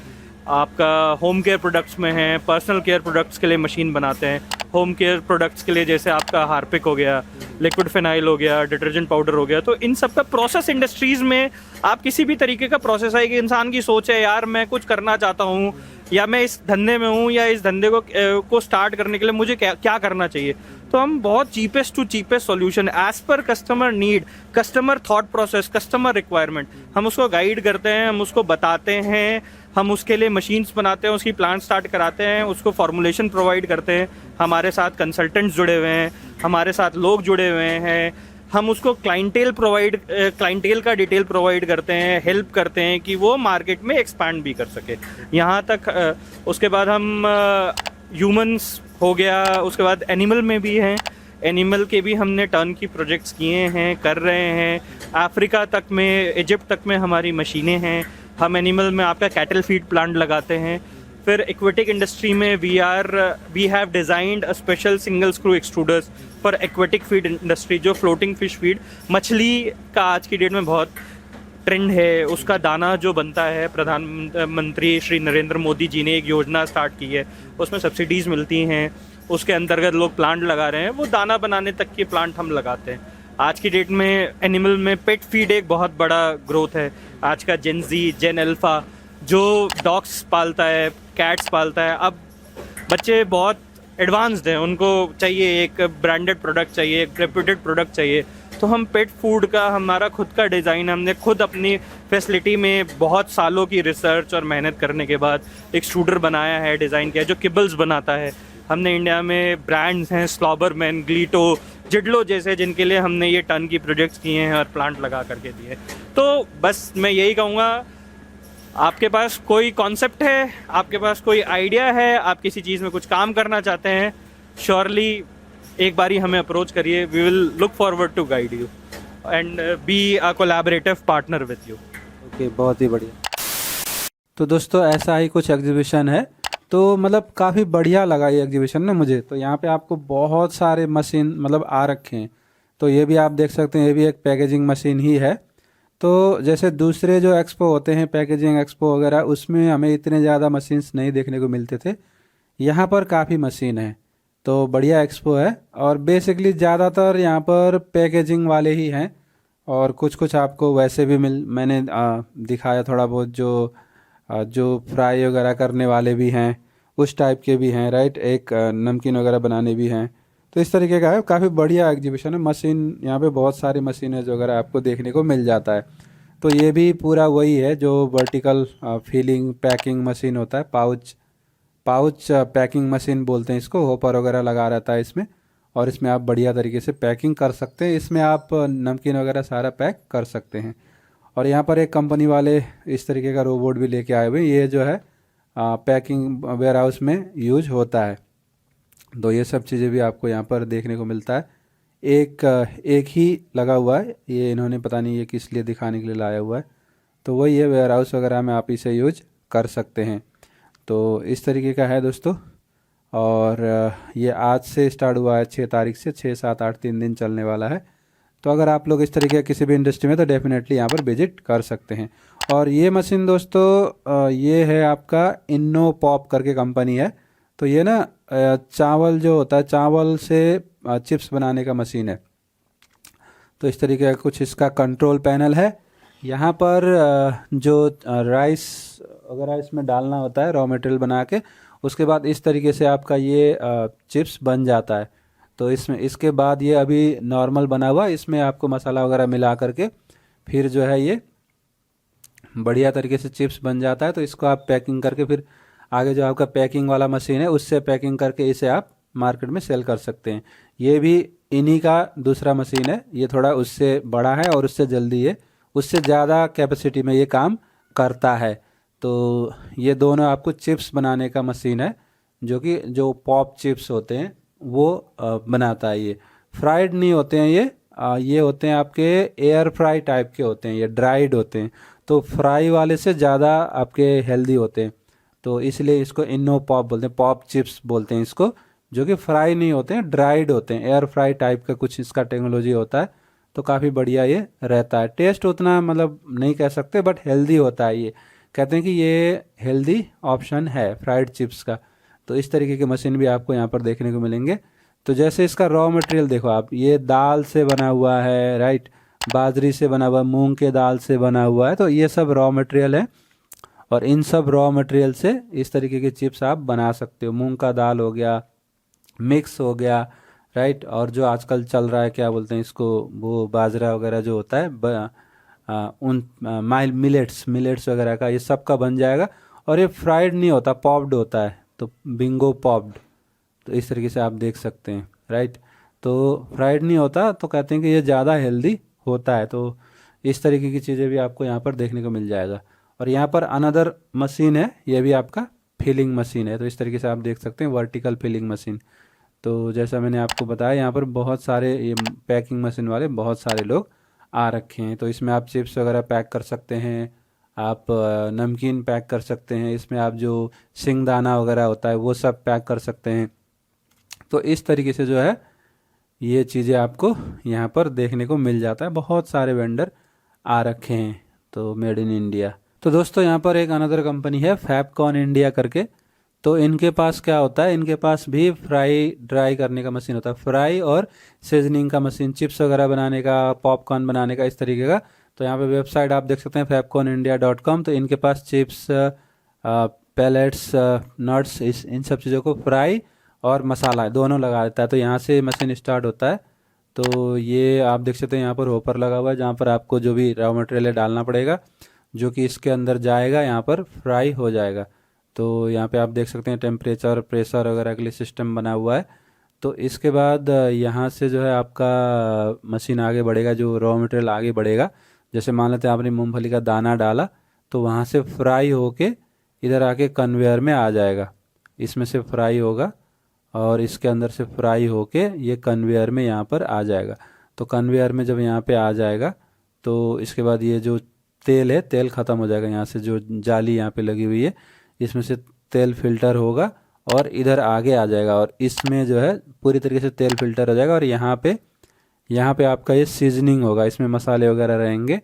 आपका होम केयर प्रोडक्ट्स में हैं, पर्सनल केयर प्रोडक्ट्स के लिए मशीन बनाते हैं। होम केयर प्रोडक्ट्स के लिए जैसे आपका हार्पिक हो गया, लिक्विड फिनाइल हो गया, डिटर्जेंट पाउडर हो गया। तो इन सब का प्रोसेस इंडस्ट्रीज़ में आप किसी भी तरीके का प्रोसेस है कि इंसान की सोच है यार मैं कुछ करना चाहता हूँ या मैं इस धंधे में हूँ या इस धंधे को स्टार्ट करने के लिए मुझे क्या करना चाहिए, तो हम बहुत cheapest to cheapest solution as per customer need, customer thought process, customer requirement, हम उसको गाइड करते हैं, हम उसको बताते हैं, हम उसके लिए मशीन्स बनाते हैं, उसकी प्लांट स्टार्ट कराते हैं, उसको फॉर्मुलेशन प्रोवाइड करते हैं। हमारे साथ कंसल्टेंट्स जुड़े हुए हैं, हमारे साथ लोग जुड़े हुए हैं, हम उसको क्लाइंटेल का डिटेल प्रोवाइड करते हैं, हेल्प करते हैं कि वो मार्केट में एक्सपैंड भी कर सके। यहाँ तक उसके बाद हम ह्यूमन्स हो गया, उसके बाद एनिमल में भी हैं, एनिमल के भी हमने टर्न की प्रोजेक्ट्स किए हैं, कर रहे हैं। अफ्रीका तक में, इजिप्ट तक में हमारी मशीनें हैं। हम एनिमल में आपका कैटल फीड प्लांट लगाते हैं। फिर एक्वेटिक इंडस्ट्री में we have designed a special single screw extruders for aquatic feed industry, जो फ्लोटिंग फिश फीड, मछली का आज की डेट में बहुत ट्रेंड है। उसका दाना जो बनता है, प्रधानमंत्री श्री नरेंद्र मोदी जी ने एक योजना स्टार्ट की है, उसमें सब्सिडीज़ मिलती हैं, उसके अंतर्गत लोग प्लांट लगा रहे हैं। वो दाना बनाने तक के प्लांट हम लगाते हैं। आज की डेट में एनिमल में पेट फीड एक बहुत बड़ा ग्रोथ है। आज का जेन अल्फा जो डॉग्स पालता है, कैट्स पालता है, अब बच्चे बहुत एडवांस्ड हैं, उनको चाहिए एक ब्रांडेड प्रोडक्ट चाहिए, एक रेप्यूटेड प्रोडक्ट चाहिए, तो हम पेट फूड का हमारा खुद का डिज़ाइन, हमने खुद अपनी फैसिलिटी में बहुत सालों की रिसर्च और मेहनत करने के बाद एक शूटर बनाया है, डिज़ाइन किया है जो किबल्स बनाता है। हमने इंडिया में ब्रांड्स हैं स्लॉबरमैन, ग्लीटो, जिडलो जैसे, जिनके लिए हमने ये टन की प्रोजेक्ट्स किए हैं और प्लांट लगा करके दिए। तो बस मैं यही कहूँगा, आपके पास कोई कॉन्सेप्ट है, आपके पास कोई आइडिया है, आप किसी चीज़ में कुछ काम करना चाहते हैं, श्योरली एक बारी हमें अप्रोच करिए। We will look forward to guide you and be a collaborative partner with you. Okay, बहुत ही बढ़िया। तो दोस्तों ऐसा ही कुछ एग्जीबिशन है, तो मतलब काफ़ी बढ़िया लगा ये एग्जीबिशन ना मुझे। तो यहाँ पे आपको बहुत सारे मशीन मतलब आ रखे हैं, तो ये भी आप देख सकते हैं, ये भी एक पैकेजिंग मशीन ही है। तो जैसे दूसरे जो एक्सपो होते हैं, पैकेजिंग एक्सपो वगैरह, उसमें हमें इतने ज़्यादा मशीन्स नहीं देखने को मिलते थे। यहाँ पर काफ़ी मशीन है, तो बढ़िया एक्सपो है। और बेसिकली ज़्यादातर यहाँ पर पैकेजिंग वाले ही हैं, और कुछ कुछ आपको वैसे भी मैंने दिखाया थोड़ा बहुत, जो फ्राई वगैरह करने वाले भी हैं, उस टाइप के भी हैं, राइट। एक नमकीन वगैरह बनाने भी हैं। तो इस तरीके का है, काफ़ी बढ़िया एग्जीबिशन है। मशीन यहाँ पे बहुत सारी मशीन है जो वगैरह आपको देखने को मिल जाता है। तो ये भी पूरा वही है जो वर्टिकल फीलिंग पैकिंग मशीन होता है, पाउच पैकिंग मशीन बोलते हैं इसको। होपर वगैरह लगा रहता है इसमें, और इसमें आप बढ़िया तरीके से पैकिंग कर सकते हैं। इसमें आप नमकीन वगैरह सारा पैक कर सकते हैं। और यहाँ पर एक कंपनी वाले इस तरीके का रोबोट भी लेके आए हुए हैं, ये जो है पैकिंग वेयर हाउस में यूज होता है। तो ये सब चीज़ें भी आपको यहाँ पर देखने को मिलता है। एक ही लगा हुआ है, ये इन्होंने पता नहीं ये किस लिए दिखाने के लिए लाया हुआ है। तो वही है, वेयर हाउस वगैरह में आप इसे यूज कर सकते हैं। तो इस तरीके का है दोस्तों। और ये आज से स्टार्ट हुआ है, 6 तारीख से, 6, 7, 8 3 दिन चलने वाला है। तो अगर आप लोग इस तरीके किसी भी इंडस्ट्री में, तो डेफिनेटली यहाँ पर विजिट कर सकते हैं। और ये मशीन दोस्तों ये है आपका इन्नो पॉप करके कंपनी है। तो ये ना चावल जो होता है, चावल से चिप्स बनाने का मशीन है। तो इस तरीके का कुछ इसका कंट्रोल पैनल है। यहाँ पर जो राइस वगैरह इसमें डालना होता है, रॉ मटेरियल बना के, उसके बाद इस तरीके से आपका ये चिप्स बन जाता है। तो इसमें इसके बाद ये अभी नॉर्मल बना हुआ, इसमें आपको मसाला वगैरह मिला करके फिर जो है ये बढ़िया तरीके से चिप्स बन जाता है। तो इसको आप पैकिंग करके फिर आगे जो आपका पैकिंग वाला मशीन है उससे पैकिंग करके इसे आप मार्केट में सेल कर सकते हैं। ये भी इन्हीं का दूसरा मशीन है, ये थोड़ा उससे बड़ा है और उससे जल्दी है, उससे ज़्यादा कैपेसिटी में ये काम करता है। तो ये दोनों आपको चिप्स बनाने का मशीन है, जो पॉप चिप्स होते हैं वो बनाता है। ये फ्राइड नहीं होते हैं, ये होते हैं आपके एयर फ्राई टाइप के होते हैं, ये ड्राइड होते हैं। तो फ्राई वाले से ज़्यादा आपके हेल्दी होते हैं, तो इसलिए इसको इन्नो पॉप बोलते हैं, पॉप चिप्स बोलते हैं इसको, जो कि फ्राई नहीं होते हैं, ड्राइड होते हैं। एयर फ्राई टाइप का कुछ इसका टेक्नोलॉजी होता है। तो काफ़ी बढ़िया ये रहता है। टेस्ट उतना मतलब नहीं कह सकते, बट हेल्दी होता है। ये कहते हैं कि ये हेल्दी ऑप्शन है फ्राइड चिप्स का। तो इस तरीके की मशीन भी आपको यहाँ पर देखने को मिलेंगे। तो जैसे इसका रॉ मटेरियल देखो आप, ये दाल से बना हुआ है, राइट, बाजरी से बना हुआ, मूंग के दाल से बना हुआ है। तो ये सब रॉ मटेरियल है, और इन सब रॉ मटेरियल से इस तरीके के चिप्स आप बना सकते हो। मूंग का दाल हो गया, मिक्स हो गया, राइट। और जो आजकल चल रहा है, क्या बोलते हैं इसको, वो बाजरा वगैरह जो होता है, मिलेट्स वगैरह का, ये सब का बन जाएगा। और ये फ्राइड नहीं होता, पॉप्ड होता है, तो बिंगो पॉप्ड। तो इस तरीके से आप देख सकते हैं, राइट। तो फ्राइड नहीं होता, तो कहते हैं कि ये ज़्यादा हेल्दी होता है। तो इस तरीके की चीज़ें भी आपको यहाँ पर देखने को मिल जाएगा। और यहाँ पर अनदर मशीन है, ये भी आपका फिलिंग मशीन है। तो इस तरीके से आप देख सकते हैं, वर्टिकल फिलिंग मशीन। तो जैसा मैंने आपको बताया, यहाँ पर बहुत सारे ये पैकिंग मशीन वाले बहुत सारे लोग आ रखे हैं। तो इसमें आप चिप्स वगैरह पैक कर सकते हैं, आप नमकीन पैक कर सकते हैं, इसमें आप जो सिंगदाना वगैरह होता है वो सब पैक कर सकते हैं। तो इस तरीके से जो है ये चीज़ें आपको यहाँ पर देखने को मिल जाता है। बहुत सारे वेंडर आ रखे हैं, तो मेड इन इंडिया। तो दोस्तों यहाँ पर एक अनदर कंपनी है फैबकॉन इंडिया करके। तो इनके पास क्या होता है, इनके पास भी फ्राई ड्राई करने का मशीन होता है, फ्राई और सीजनिंग का मशीन, चिप्स वगैरह बनाने का, पॉपकॉर्न बनाने का, इस तरीके का। तो यहाँ पे वेबसाइट आप देख सकते हैं fabconindia.com। तो इनके पास चिप्स, पैलेट्स, नट्स, इन सब चीज़ों को फ्राई और मसाला दोनों लगा देता है। तो यहाँ से मशीन स्टार्ट होता है। तो ये आप देख सकते हैं यहाँ पर होपर लगा हुआ है जहाँ पर आपको जो भी रॉ मटेरियल है डालना पड़ेगा, जो कि इसके अंदर जाएगा, यहाँ पर फ्राई हो जाएगा। तो यहाँ पे आप देख सकते हैं टेम्परेचर, प्रेशर वगैरह के लिए सिस्टम बना हुआ है। तो इसके बाद यहाँ से जो है आपका मशीन आगे बढ़ेगा, जो रॉ मटेरियल आगे बढ़ेगा। जैसे मान लेते हैं आपने मूंगफली का दाना डाला, तो वहाँ से फ्राई होके इधर आके कन्वेयर में आ जाएगा, इसमें से फ्राई होगा और इसके अंदर से फ्राई होके ये कन्वेयर में यहाँ पर आ जाएगा। तो कन्वेयर में जब यहाँ पे आ जाएगा तो इसके बाद ये जो तेल है, तेल ख़त्म हो जाएगा। यहाँ से जो जाली यहाँ पे लगी हुई है, इसमें से तेल फिल्टर होगा और इधर आगे आ जाएगा और इसमें जो है पूरी तरीके से तेल फिल्टर हो जाएगा। और यहाँ पे आपका ये सीजनिंग होगा, इसमें मसाले वगैरह रहेंगे,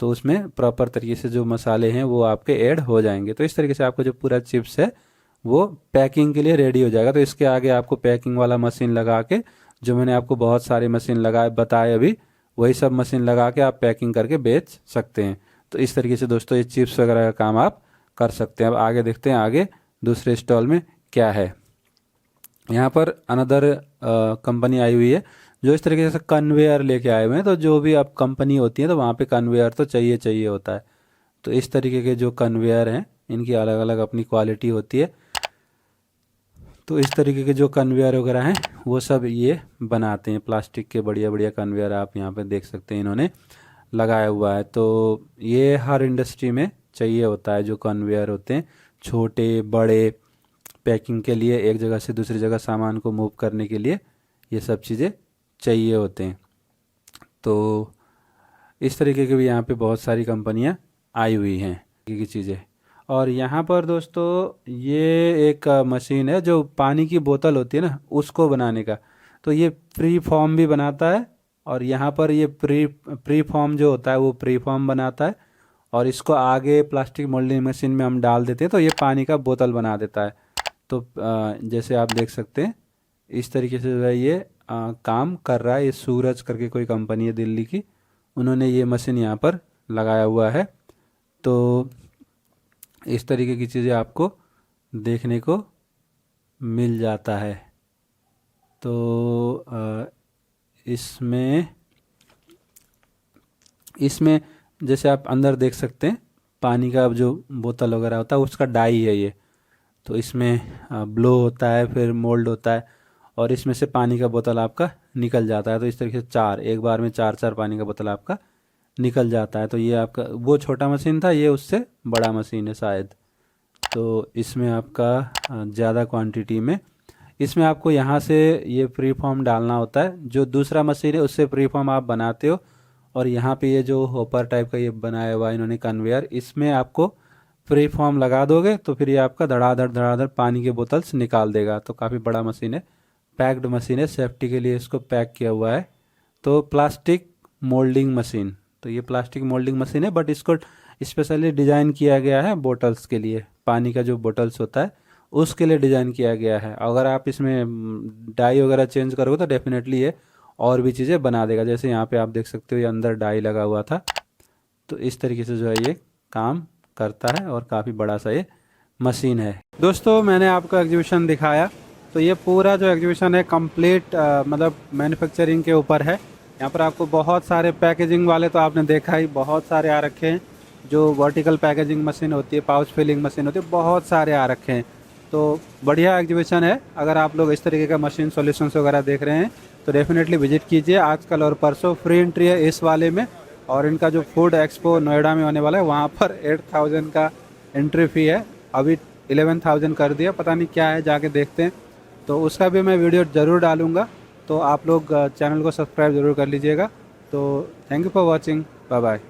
तो उसमें प्रॉपर तरीके से जो मसाले हैं वो आपके ऐड हो जाएंगे। तो इस तरीके से आपका जो पूरा चिप्स है वो पैकिंग के लिए रेडी हो जाएगा। तो इसके आगे आपको पैकिंग वाला मशीन लगा के, जो मैंने आपको बहुत सारे मशीन बताए अभी, वही सब मशीन लगा के आप पैकिंग करके बेच सकते हैं। तो इस तरीके से दोस्तों ये चिप्स वगैरह का काम आप कर सकते हैं। अब आगे देखते हैं आगे दूसरे स्टॉल में क्या है। यहाँ पर अनदर कंपनी आई हुई है जो इस तरीके से कन्वेयर लेके आए हुए हैं। तो जो भी अब कंपनी होती है तो वहाँ पे कन्वेयर तो चाहिए होता है। तो इस तरीके के जो कन्वेयर हैं इनकी अलग अलग अपनी क्वालिटी होती है। तो इस तरीके के जो कन्वेयर वगैरह हैं वो सब ये बनाते हैं। प्लास्टिक के बढ़िया बढ़िया कन्वेयर आप यहाँ पे देख सकते हैं, इन्होंने लगाया हुआ है। तो ये हर इंडस्ट्री में चाहिए होता है, जो कन्वेयर होते हैं छोटे बड़े, पैकिंग के लिए, एक जगह से दूसरी जगह सामान को मूव करने के लिए ये सब चीज़ें चाहिए होते हैं। तो इस तरीके के भी यहाँ पे बहुत सारी कंपनियाँ आई हुई हैं की चीज़ें। और यहाँ पर दोस्तों ये एक मशीन है जो पानी की बोतल होती है ना, उसको बनाने का। तो ये प्री फॉर्म भी बनाता है और यहाँ पर ये प्री फॉर्म जो होता है वो प्री फॉर्म बनाता है और इसको आगे प्लास्टिक मोल्डिंग मशीन में हम डाल देते हैं तो ये पानी का बोतल बना देता है। तो जैसे आप देख सकते हैं इस तरीके से जो है ये काम कर रहा है। ये सूरज करके कोई कंपनी है दिल्ली की, उन्होंने ये मशीन यहाँ पर लगाया हुआ है। तो इस तरीके की चीज़ें आपको देखने को मिल जाता है। तो इसमें जैसे आप अंदर देख सकते हैं पानी का जो बोतल वगैरह होता है उसका डाई है ये। तो इसमें ब्लो होता है, फिर मोल्ड होता है और इसमें से पानी का बोतल आपका निकल जाता है। तो इस तरीके से एक बार में चार पानी का बोतल आपका निकल जाता है। तो ये आपका वो छोटा मशीन था, ये उससे बड़ा मशीन है शायद। तो इसमें आपका ज़्यादा क्वांटिटी में, इसमें आपको यहाँ से ये प्री फॉर्म डालना होता है। जो दूसरा मशीन है उससे प्री फॉर्म आप बनाते हो और यहाँ पे ये जो होपर टाइप का ये बनाया हुआ है इन्होंने कन्वेयर, इसमें आपको प्री फॉर्म लगा दोगे तो फिर ये आपका धड़ाधड़ पानी के बोतल्स निकाल देगा। तो काफ़ी बड़ा मशीन है, पैक्ड मशीन है, सेफ्टी के लिए इसको पैक किया हुआ है। तो प्लास्टिक मोल्डिंग मशीन, तो ये प्लास्टिक मोल्डिंग मशीन है बट इसको स्पेशली डिज़ाइन किया गया है बोटल्स के लिए। पानी का जो बोटल्स होता है उसके लिए डिज़ाइन किया गया है। अगर आप इसमें डाई वगैरह चेंज करोगे तो डेफिनेटली ये और भी चीज़ें बना देगा। जैसे यहाँ पे आप देख सकते हो ये अंदर डाई लगा हुआ था। तो इस तरीके से जो है ये काम करता है और काफ़ी बड़ा सा ये मशीन है। दोस्तों मैंने आपको एग्जीबिशन दिखाया, तो ये पूरा जो एग्जीबिशन है कंप्लीट मतलब मैन्युफैक्चरिंग के ऊपर है। यहाँ पर आपको बहुत सारे पैकेजिंग वाले तो आपने देखा ही, बहुत सारे आ रखे हैं। जो वर्टिकल पैकेजिंग मशीन होती है, पाउच फिलिंग मशीन होती है, बहुत सारे आ रखे हैं। तो बढ़िया एग्जीबिशन है। अगर आप लोग इस तरीके का मशीन सॉल्यूशंस वगैरह देख रहे हैं तो डेफिनेटली विजिट कीजिए। आजकल और परसों फ्री एंट्री है इस वाले में, और इनका जो फूड एक्सपो नोएडा में होने वाला है वहाँ पर 8,000 का एंट्री फ़ी है। अभी 11,000 कर दिया, पता नहीं क्या है, जाके देखते हैं। तो उसका भी मैं वीडियो ज़रूर डालूँगा, तो आप लोग चैनल को सब्सक्राइब ज़रूर कर लीजिएगा। तो thank you for watching, bye bye.